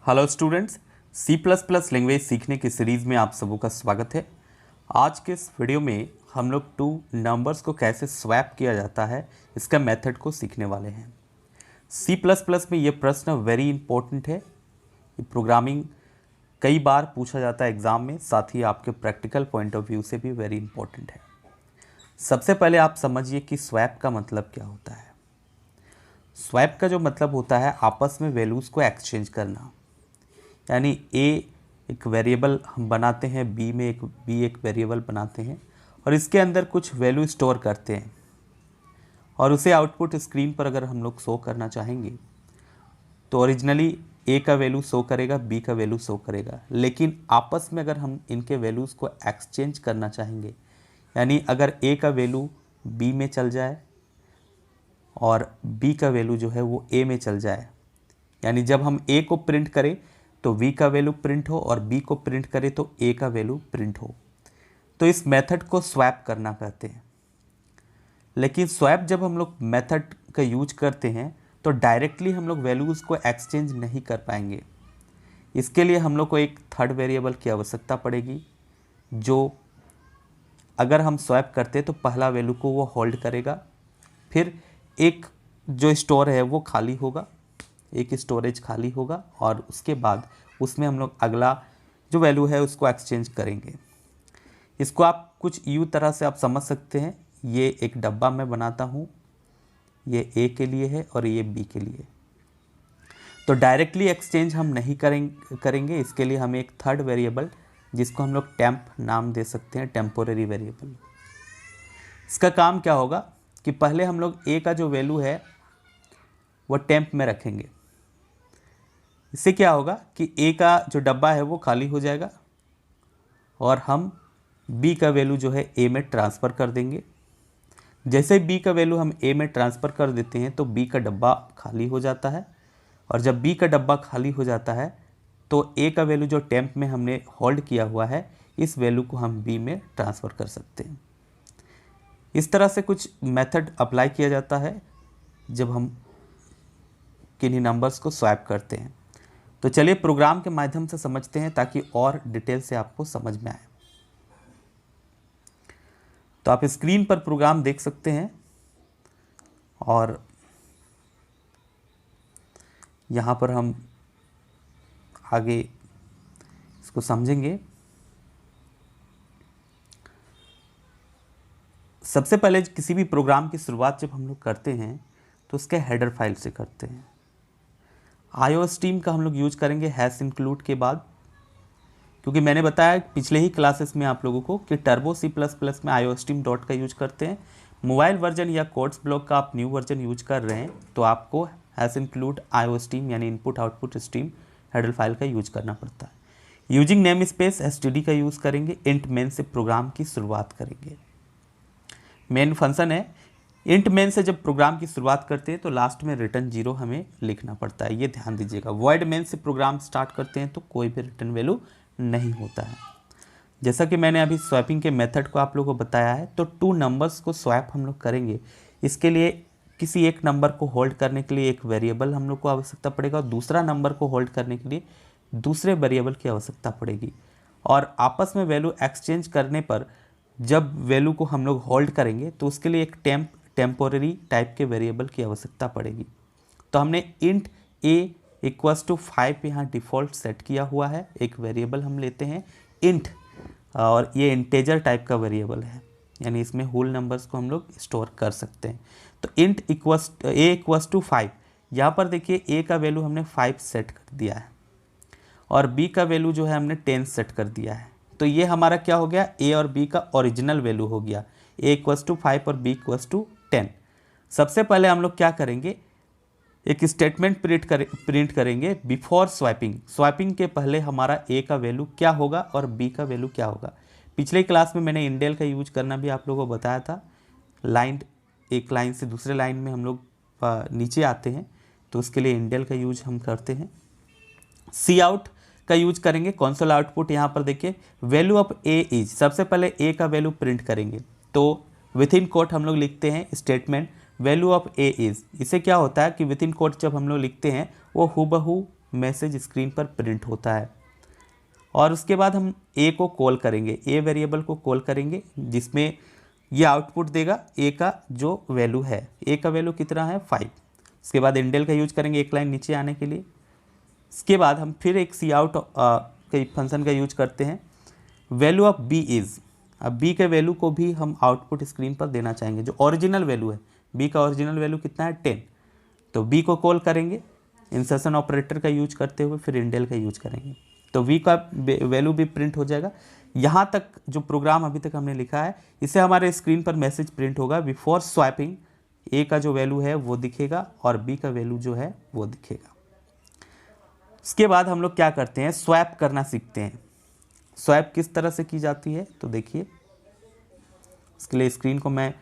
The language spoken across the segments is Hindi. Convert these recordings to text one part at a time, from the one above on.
Hello students, C plus plus language सीखने की सीरीज़ में आप सबों का स्वागत है। आज के इस वीडियो में हम लोग टू नंबर्स को कैसे स्वैप किया जाता है इसका मेथड को सीखने वाले हैं। सी प्लस प्लस में ये प्रश्न वेरी इंपॉर्टेंट है। ये प्रोग्रामिंग कई बार पूछा जाता है एग्ज़ाम में, साथ ही आपके प्रैक्टिकल पॉइंट ऑफ व्यू से भी वेरी इंपॉर्टेंट है। सबसे पहले आप समझिए कि स्वैप का मतलब क्या होता है। स्वैप का जो मतलब होता है आपस में वैल्यूज़ को एक्सचेंज करना, यानी ए एक वेरिएबल हम बनाते हैं, बी एक वेरिएबल बनाते हैं और इसके अंदर कुछ वैल्यू स्टोर करते हैं और उसे आउटपुट स्क्रीन पर अगर हम लोग शो करना चाहेंगे तो ओरिजिनली ए का वैल्यू शो करेगा, बी का वैल्यू शो करेगा। लेकिन आपस में अगर हम इनके वैल्यूज़ को एक्सचेंज करना चाहेंगे, यानी अगर ए का वैल्यू बी में चल जाए और बी का वैल्यू जो है वो ए में चल जाए, यानी जब हम ए को प्रिंट करें तो v का वैल्यू प्रिंट हो और b को प्रिंट करें तो a का वैल्यू प्रिंट हो, तो इस मेथड को स्वैप करना कहते हैं। लेकिन स्वैप जब हम लोग मेथड का यूज करते हैं तो डायरेक्टली हम लोग वैल्यूज़ को एक्सचेंज नहीं कर पाएंगे। इसके लिए हम लोग को एक थर्ड वेरिएबल की आवश्यकता पड़ेगी, जो अगर हम स्वैप करते तो पहला वैल्यू को वो होल्ड करेगा, फिर एक जो स्टोर है वो खाली होगा, एक स्टोरेज खाली होगा और उसके बाद उसमें हम लोग अगला जो वैल्यू है उसको एक्सचेंज करेंगे। इसको आप कुछ यूँ तरह से आप समझ सकते हैं। ये एक डब्बा मैं बनाता हूँ, ये ए के लिए है और ये बी के लिए। तो डायरेक्टली एक्सचेंज हम नहीं करेंगे। इसके लिए हम एक थर्ड वेरिएबल जिसको हम लोग टेम्प नाम दे सकते हैं, टेम्पोरेरी वेरिएबल। इसका काम क्या होगा कि पहले हम लोग ए का जो वैल्यू है वो टेम्प में रखेंगे। इससे क्या होगा कि ए का जो डब्बा है वो खाली हो जाएगा और हम बी का वैल्यू जो है ए में ट्रांसफ़र कर देंगे। जैसे बी का वैल्यू हम ए में ट्रांसफ़र कर देते हैं तो बी का डब्बा खाली हो जाता है और जब बी का डब्बा खाली हो जाता है तो ए का वैल्यू जो टेम्प में हमने होल्ड किया हुआ है इस वैल्यू को हम बी में ट्रांसफ़र कर सकते हैं। इस तरह से कुछ मेथड अप्लाई किया जाता है जब हम किन्हीं नंबर्स को स्वैप करते हैं। तो चलिए प्रोग्राम के माध्यम से समझते हैं ताकि और डिटेल से आपको समझ में आए। तो आप स्क्रीन पर प्रोग्राम देख सकते हैं और यहाँ पर हम आगे इसको समझेंगे। सबसे पहले किसी भी प्रोग्राम की शुरुआत जब हम लोग करते हैं तो उसके हेडर फाइल से करते हैं। IOStream का हम लोग यूज करेंगे हैश इंक्लूड के बाद, क्योंकि मैंने बताया पिछले ही क्लासेस में आप लोगों को कि टर्बो C++ में IOStream डॉट का यूज करते हैं। मोबाइल वर्जन या कोड्स ब्लॉक का आप न्यू वर्जन यूज कर रहे हैं तो आपको हैश इंक्लूड IOStream यानी input output stream header file का यूज करना पड़ता है। यूजिंग नेम स्पेस std का यूज़ करेंगे। इंट मेन से प्रोग्राम की शुरुआत करेंगे। मेन फंक्शन है। इंट मेन से जब प्रोग्राम की शुरुआत करते हैं तो लास्ट में रिटर्न 0 हमें लिखना पड़ता है, ये ध्यान दीजिएगा। वॉइड मेन से प्रोग्राम स्टार्ट करते हैं तो कोई भी रिटर्न वैल्यू नहीं होता है। जैसा कि मैंने अभी स्वैपिंग के मेथड को आप लोगों को बताया है, तो टू नंबर्स को स्वैप हम लोग करेंगे। इसके लिए किसी एक नंबर को होल्ड करने के लिए एक वेरिएबल हम लोग को आवश्यकता पड़ेगा और दूसरा नंबर को होल्ड करने के लिए दूसरे वेरिएबल की आवश्यकता पड़ेगी। और आपस में वैल्यू एक्सचेंज करने पर जब वैल्यू को हम लोग होल्ड करेंगे तो उसके लिए एक टेम्पोरेरी टाइप के वेरिएबल की आवश्यकता पड़ेगी। तो हमने इंट a इक्वल्स टू 5 यहाँ डिफ़ॉल्ट सेट किया हुआ है। एक वेरिएबल हम लेते हैं इंट, और ये इंटेजर टाइप का वेरिएबल है, यानी इसमें होल नंबर्स को हम लोग स्टोर कर सकते हैं। तो इंट a इक्वल्स टू 5, यहाँ पर देखिए a का वैल्यू हमने 5 सेट कर दिया है और b का वैल्यू जो है हमने 10 सेट कर दिया है। तो ये हमारा क्या हो गया, a और b का ओरिजिनल वैल्यू हो गया। a इक्वल्स टू 5 और b इक्वल्स टू 10। सबसे पहले हम लोग क्या करेंगे, एक स्टेटमेंट प्रिंट करेंगे बिफोर स्वैपिंग। स्वैपिंग के पहले हमारा a का वैल्यू क्या होगा और b का वैल्यू क्या होगा। पिछले क्लास में मैंने इंडेल का यूज करना भी आप लोगों को बताया था। एक लाइन से दूसरे लाइन में हम लोग नीचे आते हैं तो उसके लिए इंडेल का यूज हम करते हैं। सी आउट का यूज करेंगे। कंसोल आउटपुट यहाँ पर देखिए वैल्यू ऑफ a इज, सबसे पहले a का वैल्यू प्रिंट करेंगे तो विथ इन कोट हम लोग लिखते हैं statement value of a is. इससे क्या होता है कि विथ इन कोट जब हम लोग लिखते हैं वो हूबहू मैसेज स्क्रीन पर प्रिंट होता है। और उसके बाद हम ए को कॉल करेंगे, ए वेरिएबल को कॉल करेंगे जिसमें ये आउटपुट देगा ए का जो वैल्यू है। ए का वैल्यू कितना है 5। उसके बाद इंडेल का यूज करेंगे एक लाइन नीचे आने के लिए। इसके बाद हम फिर एक सी आउट के फंक्शन का यूज करते हैं, वैल्यू ऑफ बी इज़। अब बी के वैल्यू को भी हम आउटपुट स्क्रीन पर देना चाहेंगे, जो ओरिजिनल वैल्यू है। बी का ओरिजिनल वैल्यू कितना है 10। तो बी को कॉल करेंगे इंसर्शन ऑपरेटर का यूज करते हुए, फिर इंडेल का यूज करेंगे तो वी का वैल्यू भी प्रिंट हो जाएगा। यहाँ तक जो प्रोग्राम अभी तक हमने लिखा है इससे हमारे स्क्रीन पर मैसेज प्रिंट होगा बिफोर स्वैपिंग। ए का जो वैल्यू है वो दिखेगा और बी का वैल्यू जो है वो दिखेगा। उसके बाद हम लोग क्या करते हैं, स्वैप करना सीखते हैं। स्वैप किस तरह से की जाती है तो देखिए, इसके लिए स्क्रीन को मैं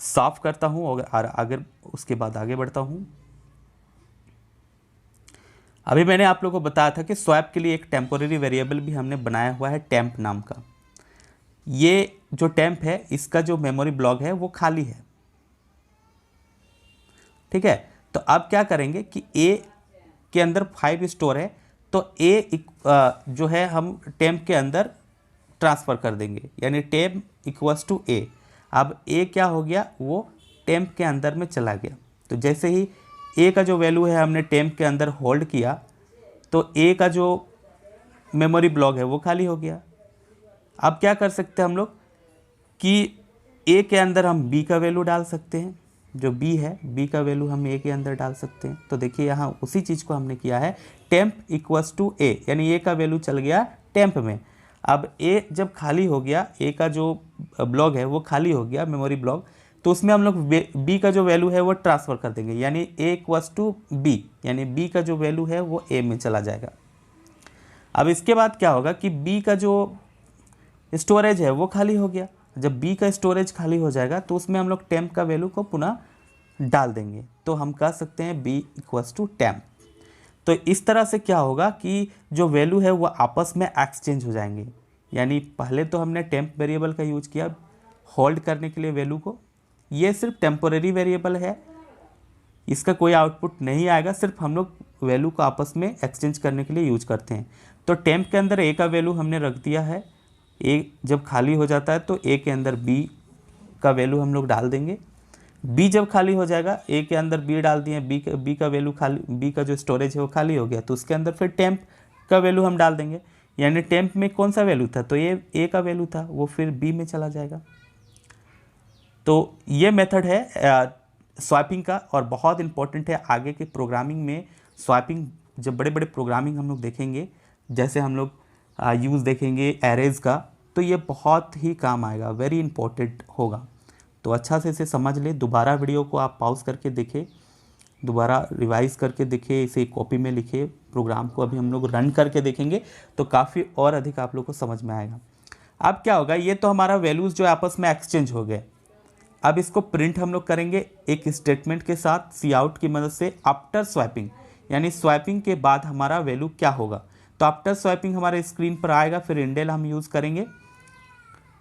साफ करता हूँ और अगर उसके बाद आगे बढ़ता हूँ। अभी मैंने आप लोगों को बताया था कि स्वैप के लिए एक टेम्पोररी वेरिएबल भी हमने बनाया हुआ है टेम्प नाम का। ये जो टेम्प है इसका जो मेमोरी ब्लॉक है वो खाली है, ठीक है। तो अब क्या करेंगे कि ए के अंदर 5 स्टोर है तो ए जो है हम टेम्प के अंदर ट्रांसफ़र कर देंगे, यानी टेम्प इक्वल्स टू ए। अब ए क्या हो गया, वो टेम्प के अंदर में चला गया। तो जैसे ही ए का जो वैल्यू है हमने टेम्प के अंदर होल्ड किया तो ए का जो मेमोरी ब्लॉक है वो खाली हो गया। अब क्या कर सकते हैं हम लोग कि ए के अंदर हम बी का वैल्यू डाल सकते हैं, जो बी है बी का वैल्यू हम ए के अंदर डाल सकते हैं। तो देखिए यहाँ उसी चीज़ को हमने किया है, टेम्प इक्वल्स टू ए, यानी ए का वैल्यू चल गया टेम्प में। अब ए जब खाली हो गया, ए का जो ब्लॉक है वो खाली हो गया मेमोरी ब्लॉक, तो उसमें हम लोग बी का जो वैल्यू है वो ट्रांसफ़र कर देंगे, यानी ए इक्वल्स टू बी, यानी बी का जो वैल्यू है वो ए में चला जाएगा। अब इसके बाद क्या होगा कि बी का जो स्टोरेज है वो खाली हो गया। जब बी का स्टोरेज खाली हो जाएगा तो उसमें हम लोग टेम्प का वैल्यू को पुनः डाल देंगे, तो हम कह सकते हैं बी इक्वल्स टू टेम्प। तो इस तरह से क्या होगा कि जो वैल्यू है वो आपस में एक्सचेंज हो जाएंगे। यानी पहले तो हमने टेम्प वेरिएबल का यूज किया होल्ड करने के लिए वैल्यू को, ये सिर्फ टेम्पोररी वेरिएबल है, इसका कोई आउटपुट नहीं आएगा, सिर्फ हम लोग वैल्यू को आपस में एक्सचेंज करने के लिए यूज करते हैं। तो टेम्प के अंदर ए का वैल्यू हमने रख दिया है, ए जब खाली हो जाता है तो ए के अंदर बी का वैल्यू हम लोग डाल देंगे। बी जब खाली हो जाएगा, ए के अंदर बी डाल दिए, बी का वैल्यू खाली, बी का जो स्टोरेज है वो खाली हो गया, तो उसके अंदर फिर टेम्प का वैल्यू हम डाल देंगे। यानी टेम्प में कौन सा वैल्यू था, तो ये ए का वैल्यू था, वो फिर बी में चला जाएगा। तो ये मेथड है स्वैपिंग का और बहुत इंपॉर्टेंट है आगे के प्रोग्रामिंग में। स्वैपिंग जब बड़े बड़े प्रोग्रामिंग हम लोग देखेंगे, जैसे हम लोग यूज़ देखेंगे एरेज का, तो ये बहुत ही काम आएगा, वेरी इंपॉर्टेंट होगा। तो अच्छा से इसे समझ ले। दोबारा वीडियो को आप पॉज करके देखें, दोबारा रिवाइज करके देखें, इसे कॉपी में लिखे, प्रोग्राम को अभी हम लोग रन करके देखेंगे तो काफ़ी और अधिक आप लोग को समझ में आएगा। अब क्या होगा, ये तो हमारा वैल्यूज़ जो आपस में एक्सचेंज हो गए। अब इसको प्रिंट हम लोग करेंगे एक स्टेटमेंट के साथ सी आउट की मदद से, आफ्टर स्वैपिंग, यानी स्वैपिंग के बाद हमारा वैल्यू क्या होगा। तो आफ्टर स्वैपिंग हमारे स्क्रीन पर आएगा, फिर इंडेल हम यूज़ करेंगे।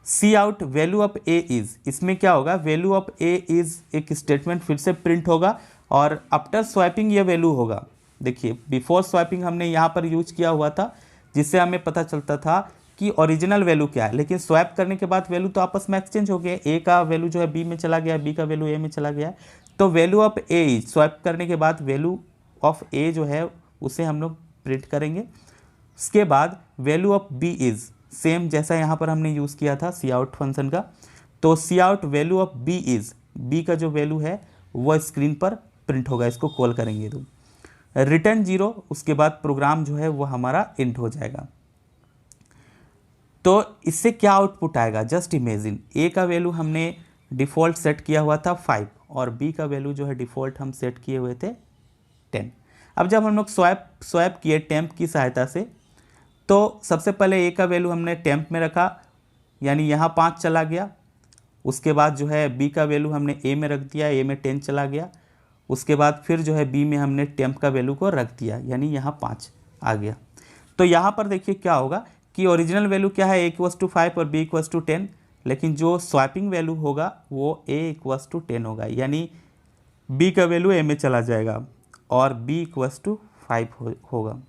Cout value of a is, इसमें क्या होगा, वैल्यू ऑफ ए इज़ एक स्टेटमेंट फिर से प्रिंट होगा और आफ्टर स्वैपिंग ये वैल्यू होगा। देखिए बिफोर स्वैपिंग हमने यहाँ पर यूज किया हुआ था, जिससे हमें पता चलता था कि ओरिजिनल वैल्यू क्या है, लेकिन स्वैप करने के बाद वैल्यू तो आपस में एक्सचेंज हो गया। ए का वैल्यू जो है बी में चला गया, बी का वैल्यू ए में चला गया। तो value of A is, swap करने के बाद वैल्यू ऑफ ए जो है उसे हम लोग प्रिंट करेंगे। उसके बाद value of b is, same जैसा यहाँ पर हमने यूज़ किया था सी आउट फंक्शन का। तो cout value of b is, b का जो वैल्यू है वो स्क्रीन पर प्रिंट होगा, इसको कॉल करेंगे तो रिटर्न 0। उसके बाद प्रोग्राम जो है वो हमारा इंट हो जाएगा। तो इससे क्या आउटपुट आएगा, जस्ट इमेजिन, ए का वैल्यू हमने डिफ़ॉल्ट सेट किया हुआ था 5 और बी का वैल्यू जो है डिफ़ॉल्ट हम सेट किए हुए थे 10। अब जब हम लोग स्वैप किए टेम्प की सहायता से, तो सबसे पहले ए का वैल्यू हमने टेम्प में रखा, यानी यहाँ 5 चला गया। उसके बाद जो है बी का वैल्यू हमने ए में रख दिया, ए में 10 चला गया। उसके बाद फिर जो है बी में हमने टेम्प का वैल्यू को रख दिया, यानी यहाँ 5 आ गया। तो यहाँ पर देखिए क्या होगा कि ओरिजिनल वैल्यू क्या है, ए इक्वल्स टू 5 और बी इक्वल्स टू 10, लेकिन जो स्वैपिंग वैल्यू होगा वो ए इक्वल्स टू 10 होगा, यानी बी का वैल्यू ए में चला जाएगा और बी इक्वल्स टू 5 होगा।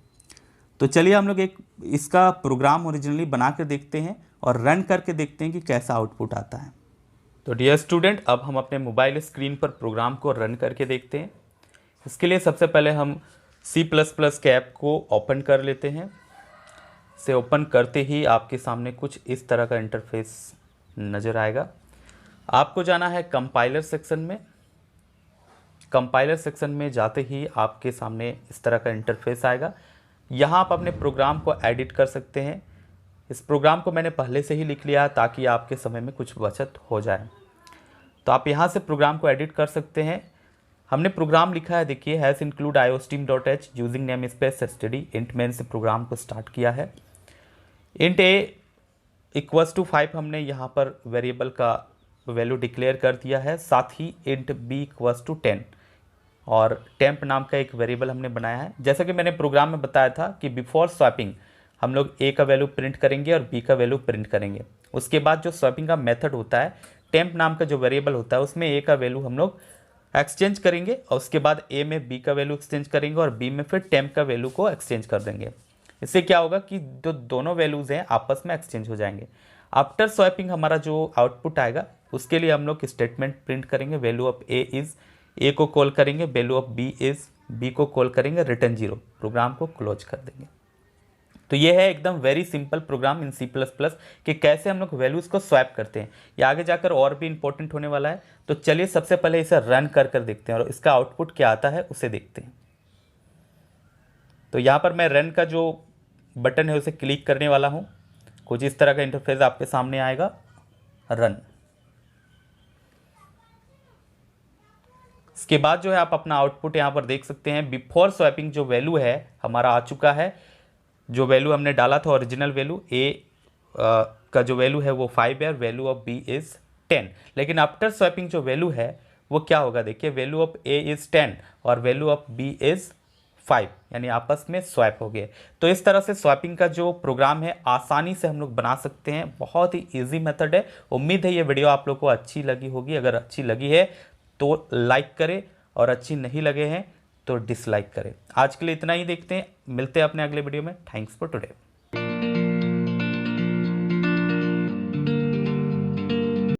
तो चलिए हम लोग एक इसका प्रोग्राम ओरिजिनली बना कर देखते हैं और रन करके देखते हैं कि कैसा आउटपुट आता है। तो डियर स्टूडेंट, अब हम अपने मोबाइल स्क्रीन पर प्रोग्राम को रन करके देखते हैं। इसके लिए सबसे पहले हम C++ के ऐप को ओपन कर लेते हैं। इसे ओपन करते ही आपके सामने कुछ इस तरह का इंटरफेस नज़र आएगा। आपको जाना है कंपाइलर सेक्शन में। कंपाइलर सेक्शन में जाते ही आपके सामने इस तरह का इंटरफेस आएगा। यहाँ आप अपने प्रोग्राम को एडिट कर सकते हैं। इस प्रोग्राम को मैंने पहले से ही लिख लिया ताकि आपके समय में कुछ बचत हो जाए। तो आप यहाँ से प्रोग्राम को एडिट कर सकते हैं। हमने प्रोग्राम लिखा है, देखिए, has include iostream.h using name space std int main से प्रोग्राम को स्टार्ट किया है। इंट a = 5 हमने यहाँ पर वेरिएबल का वैल्यू डिक्लेयर कर दिया है। साथ ही इंट b = 10 और टेम्प नाम का एक वेरिएबल हमने बनाया है। जैसा कि मैंने प्रोग्राम में बताया था कि बिफोर स्वैपिंग हम लोग a का वैल्यू प्रिंट करेंगे और b का वैल्यू प्रिंट करेंगे। उसके बाद जो स्वैपिंग का मेथड होता है, टेम्प नाम का जो वेरिएबल होता है, उसमें a का वैल्यू हम लोग एक्सचेंज करेंगे और उसके बाद a में b का वैल्यू एक्सचेंज करेंगे और b में फिर टेम्प का वैल्यू को एक्सचेंज कर देंगे। इससे क्या होगा कि जो दोनों वैल्यूज़ हैं आपस में एक्सचेंज हो जाएंगे। आफ्टर स्वैपिंग हमारा जो आउटपुट आएगा उसके लिए हम लोग स्टेटमेंट प्रिंट करेंगे। Value of a is, a को कॉल करेंगे, value of b is, b को कॉल करेंगे, रिटर्न 0, प्रोग्राम को क्लोज कर देंगे। तो ये है एकदम वेरी सिंपल प्रोग्राम इन C++ कि कैसे हम लोग वैल्यूज़ को स्वैप करते हैं। ये आगे जाकर और भी इंपॉर्टेंट होने वाला है। तो चलिए सबसे पहले इसे रन कर देखते हैं और इसका आउटपुट क्या आता है उसे देखते हैं। तो यहाँ पर मैं रन का जो बटन है उसे क्लिक करने वाला हूँ। कुछ इस तरह का इंटरफेस आपके सामने आएगा, रन। इसके बाद जो है आप अपना आउटपुट यहाँ पर देख सकते हैं। बिफोर स्वैपिंग जो वैल्यू है हमारा आ चुका है। जो वैल्यू हमने डाला था ओरिजिनल वैल्यू a का जो वैल्यू है वो 5 है, वैल्यू ऑफ b इज़ 10। लेकिन आफ्टर स्वैपिंग जो वैल्यू है वो क्या होगा, देखिए, वैल्यू ऑफ a इज़ 10 और वैल्यू ऑफ b इज़ 5, यानी आपस में स्वैप हो गए। तो इस तरह से स्वैपिंग का जो प्रोग्राम है आसानी से हम लोग बना सकते हैं। बहुत ही ईजी मेथड है। उम्मीद है ये वीडियो आप लोग को अच्छी लगी होगी। अगर अच्छी लगी है तो लाइक करें और अच्छी नहीं लगे हैं तो डिसलाइक करें। आज के लिए इतना ही, देखते हैं, मिलते हैं अपने अगले वीडियो में। Thanks for today.